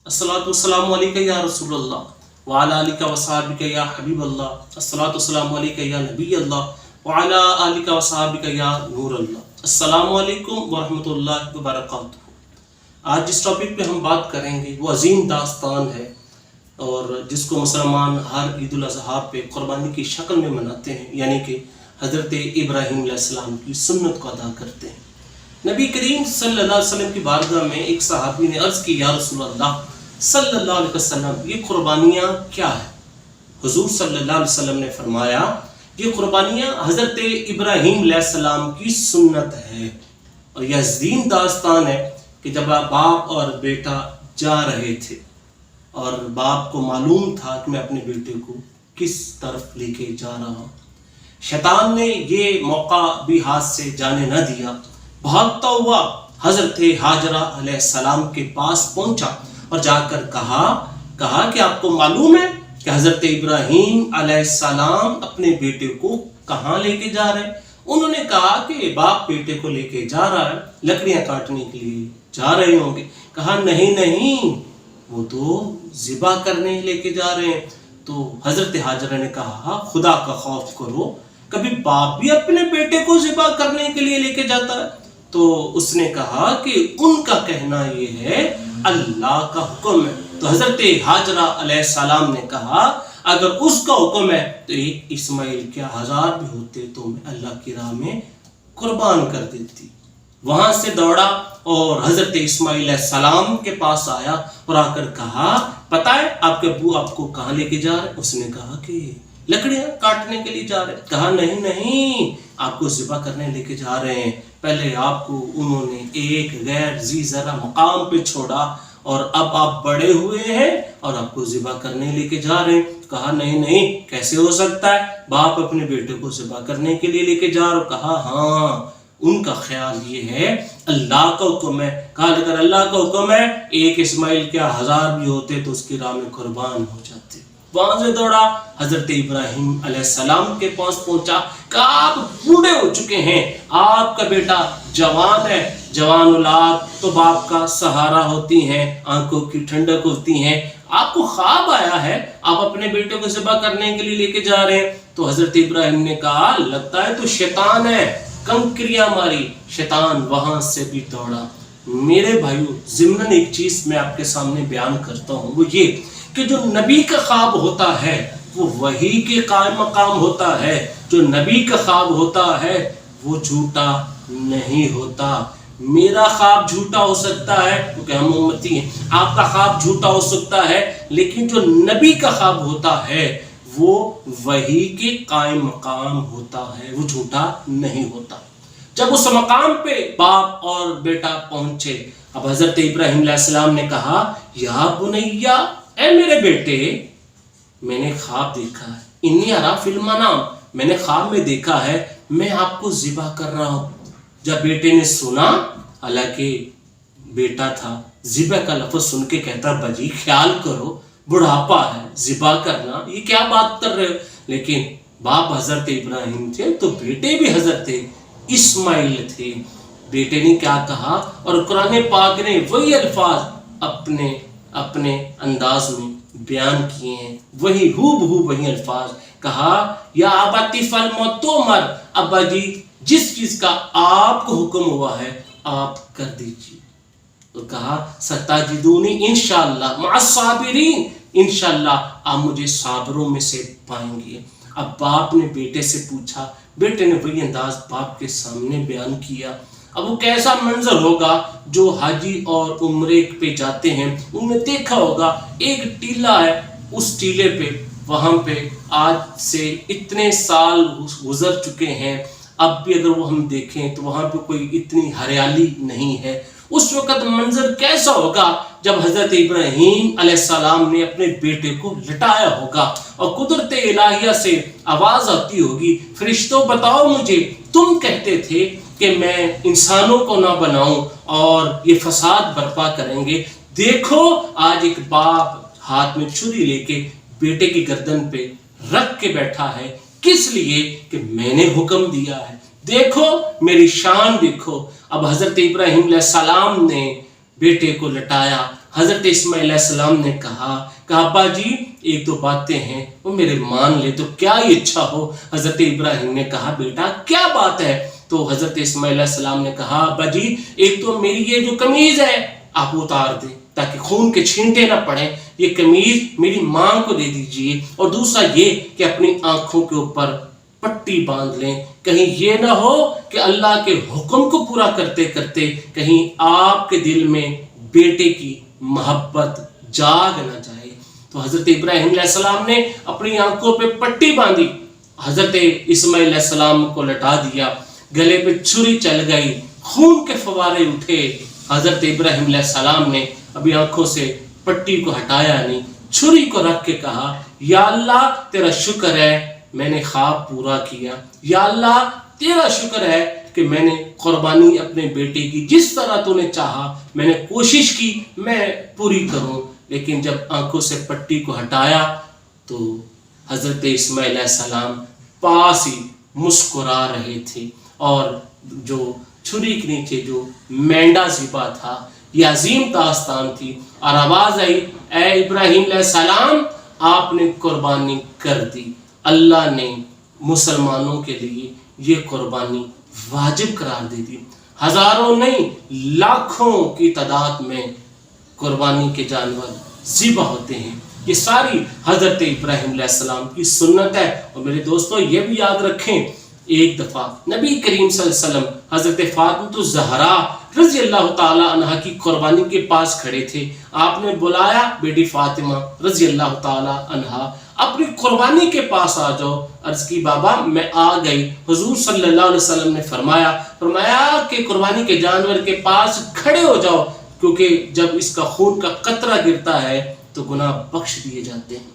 अस्सलातु वस्सलामु अलैका या रसूल अल्लाह व अला आलिका व सहाबिका या हबीब अल्लाह, अस्सलातु वस्सलामु अलैका या नबी अल्लाह व अला आलिका व सहाबिका या नूर अल्लाह। अस्सलामु अलैकुम व रहमतुल्लाहि व बरकातुहू। आज जिस टॉपिक पे हम बात करेंगे वो अजीम दास्तान है और जिसको मुसलमान हर ईद उल अज़हा पे कुर्बानी की शक्ल में मनाते हैं, यानी कि हज़रत इब्राहीम अलैहिस्सलाम की सुन्नत को अदा करते हैं। नबी करीम सल्लल्लाहु अलैहि वसल्लम की बारगाह में एक सहाबी ने अर्ज़ की, या रसूल अल्लाह सल्लल्लाहु अलैहि वसल्लम, ये कुर्बानियाँ क्या है? हुजूर सल्लल्लाहु अलैहि वसल्लम ने फरमाया, ये कुर्बानियाँ हज़रत इब्राहीम अलैहिस्सलाम की सुन्नत है। और यह अजीम दास्तान है कि जब बाप और बेटा जा रहे थे और बाप को मालूम था कि मैं अपने बेटे को किस तरफ लेके जा रहा हूँ, शैतान ने ये मौका भी हाथ से जाने न दिया। भागता हुआ हज़रत हाजरा अलैहिस्सलाम के पास पहुंचा और जाकर कहा कि आपको मालूम है कि हज़रत इब्राहीम अलैहिस्सलाम अपने बेटे को कहाँ लेके जा रहे हैं? उन्होंने कहा कि बाप बेटे को लेके जा रहा है, लकड़ियाँ काटने के लिए जा रहे होंगे। कहा नहीं, वो तो ज़िबा करने लेके जा रहे हैं। तो हज़रत हाजरा ने कहा, खुदा का खौफ करो, कभी बाप भी अपने बेटे को ज़िबा करने के लिए लेके जाता है? तो उसने कहा कि उनका कहना ये है अल्लाह का हुक्म है। तो हज़रत हाजरा अलैहिस्सलाम ने कहा, अगर उसका हुक्म है तो एक इस्माइल क्या 1000 भी होते तो मैं अल्लाह की राह में कुर्बान कर देती। वहां से दौड़ा और हज़रत इस्माइल अलैहिस्सलाम के पास आया और आकर कहा, पता है आपके अब्बू आपको कहाँ लेके जा रहे? उसने कहा कि लकड़ियाँ काटने के लिए जा रहे। कहा नहीं, आपको ज़िबा करने लेके जा रहे हैं। पहले आपको उन्होंने एक गैर जी ज़रा मकाम पे छोड़ा और अब आप बड़े हुए हैं और आपको ज़िबा करने लेके जा रहे हैं। कहा नहीं, कैसे हो सकता है? बाप अपने बेटे को ज़िबा करने के लिए लेके जा रहे हो। कहा हाँ, उनका ख्याल ये है अल्लाह का हुक्म है। कहा अगर अल्लाह का हुक्म है, एक इस्माइल क्या 1000 भी होते तो उसकी राह में कुर्बान हो जाते। वहां से दौड़ा हज़रत इब्राहीम अलैहिस्सलाम के पास पहुंचा। कहा आप बूढ़े हो चुके हैं, आपका बेटा जवान है। जवान औलाद तो बाप का सहारा होती हैं, आंखों की ठंडक होती हैं। आपको ख्वाब आया है, आप अपने बेटे को ज़िबा करने के लिए लेके जा रहे हैं। तो हज़रत इब्राहीम ने कहा, लगता है तो शैतान है। कंकरियां मारी, शैतान वहां से भी दौड़ा। मेरे भाइयों, ज़िम्नन एक चीज मैं आपके सामने बयान करता हूँ, वो ये कि जो नबी का ख्वाब होता है वो वही के कायम मकाम होता है। जो नबी का ख्वाब होता है वो झूठा नहीं होता। मेरा ख्वाब झूठा हो सकता है क्योंकि हम उम्मती हैं, आपका ख्वाब झूठा हो सकता है, लेकिन जो नबी का ख्वाब होता है वो वही के कायम मकाम होता है, वो झूठा नहीं होता। जब उस मकाम पे बाप और बेटा पहुंचे, अब हज़रत इब्राहीम अलैहिस्सलाम ने कहा, या बुनैया, ऐ मेरे बेटे, मैंने ख्वाब देखा है। इन्नी अरा फिल मनाम, मैंने ख्वाब में देखा है मैं आपको ज़िबा कर रहा हूँ। जब बेटे ने सुना, हालांकि बेटा था, ज़िबा का लफ्ज़ सुन के कहता, बजी ख्याल करो, बुढ़ापा है, ज़िबा करना, ये क्या बात कर रहे हो? लेकिन बाप हज़रत इब्राहीम थे तो बेटे भी हज़रत इस्माइल थे। बेटे ने क्या कहा और कुरान पाक ने वही अल्फाज अपने अंदाज में बयान किए हैं, वही हूबहू वही अल्फाज। कहा, या अबती फल मोतोमर, अब्बा जी जिस चीज का आपको हुक्म हुआ है आप कर दीजिए। तो कहा, सताजिदूनी इंशाअल्लाह मअस्साबिरीन, इंशाअल्लाह आप मुझे साबरों में से पाएंगे। अब बाप ने बेटे से पूछा, बेटे ने वही अंदाज बाप के सामने बयान किया। अब वो कैसा मंजर होगा, जो हाजी और उम्रे पे जाते हैं उनने देखा होगा, एक टीला है, उस टीले पे वहां पे आज से इतने साल गुजर चुके हैं, अब भी अगर वो हम देखें तो वहां पे कोई इतनी हरियाली नहीं है। उस वक्त मंजर कैसा होगा जब हज़रत इब्राहीम अलैहिस्सलाम ने अपने बेटे को लटाया होगा और कुदरत इलाहिया से आवाज आती होगी, फरिश्तों बताओ मुझे, तुम कहते थे कि मैं इंसानों को ना बनाऊं और ये फसाद बर्पा करेंगे। देखो आज एक बाप हाथ में छुरी लेके बेटे की गर्दन पे रख के बैठा है, किस लिए? कि मैंने हुक्म दिया है। देखो मेरी शान देखो। अब हज़रत इब्राहीम अलैहिस्सलाम ने बेटे को लटाया, حضرت اسماعیل علیہ السلام نے کہا ابا جی ایک دو باتیں ہیں وہ میرے مان لے تو کیا ہی اچھا ہو۔ حضرت ابراہیم نے کہا بیٹا کیا بات ہے؟ تو حضرت اسماعیل علیہ السلام نے کہا ابا جی ایک تو میری یہ جو قمیض ہے آپ اتار دیں تاکہ خون کے چھینٹے نہ پڑیں، یہ قمیض میری ماں کو دے دیجئے، اور دوسرا یہ کہ اپنی آنکھوں کے اوپر پٹی باندھ لیں، کہیں یہ نہ ہو کہ اللہ کے حکم کو پورا کرتے کرتے کہیں آپ کے دل میں بیٹے کی محبت جاگ نہ جائے۔ تو حضرت ابراہیم علیہ السلام نے اپنی آنکھوں پہ پٹی باندھی، حضرت اسماعیل علیہ السلام کو لٹا دیا، گلے پہ چھری چل گئی، خون کے فوارے اٹھے۔ حضرت ابراہیم علیہ السلام نے ابھی آنکھوں سے پٹی کو ہٹایا نہیں، چھری کو رکھ کے کہا یا اللہ تیرا شکر ہے میں نے خواب پورا کیا، یا اللہ تیرا شکر ہے کہ میں نے قربانی اپنے بیٹے کی جس طرح تو نے چاہا میں نے کوشش کی میں پوری کروں۔ لیکن جب آنکھوں سے پٹی کو ہٹایا تو حضرت اسماعیل علیہ السلام پاس ہی مسکرا رہے تھے، اور جو چھری کے نیچے جو مینڈا ذبح تھا یہ عظیم داستان تھی، اور آواز آئی اے ابراہیم علیہ السلام آپ نے قربانی کر دی، اللہ نے مسلمانوں کے لیے یہ قربانی واجب قرار دے دی۔ ہزاروں نہیں لاکھوں کی تعداد میں قربانی کے جانور ذبح ہوتے ہیں، یہ ساری حضرت ابراہیم علیہ السلام کی سنت ہے۔ اور میرے دوستو یہ بھی یاد رکھیں ایک دفعہ نبی کریم صلی اللہ علیہ وسلم حضرت فاطمہ الزہرا رضی اللہ تعالی عنہ کی قربانی کے پاس کھڑے تھے، آپ نے بلایا بیٹی فاطمہ رضی اللہ تعالی عنہ اپنی قربانی کے پاس آ جاؤ۔ عرض کی بابا میں آ گئی۔ حضور صلی اللہ علیہ وسلم نے فرمایا کہ قربانی کے جانور کے پاس کھڑے ہو جاؤ، کیونکہ جب اس کا خون کا قطرہ گرتا ہے تو گناہ بخش دیے جاتے ہیں۔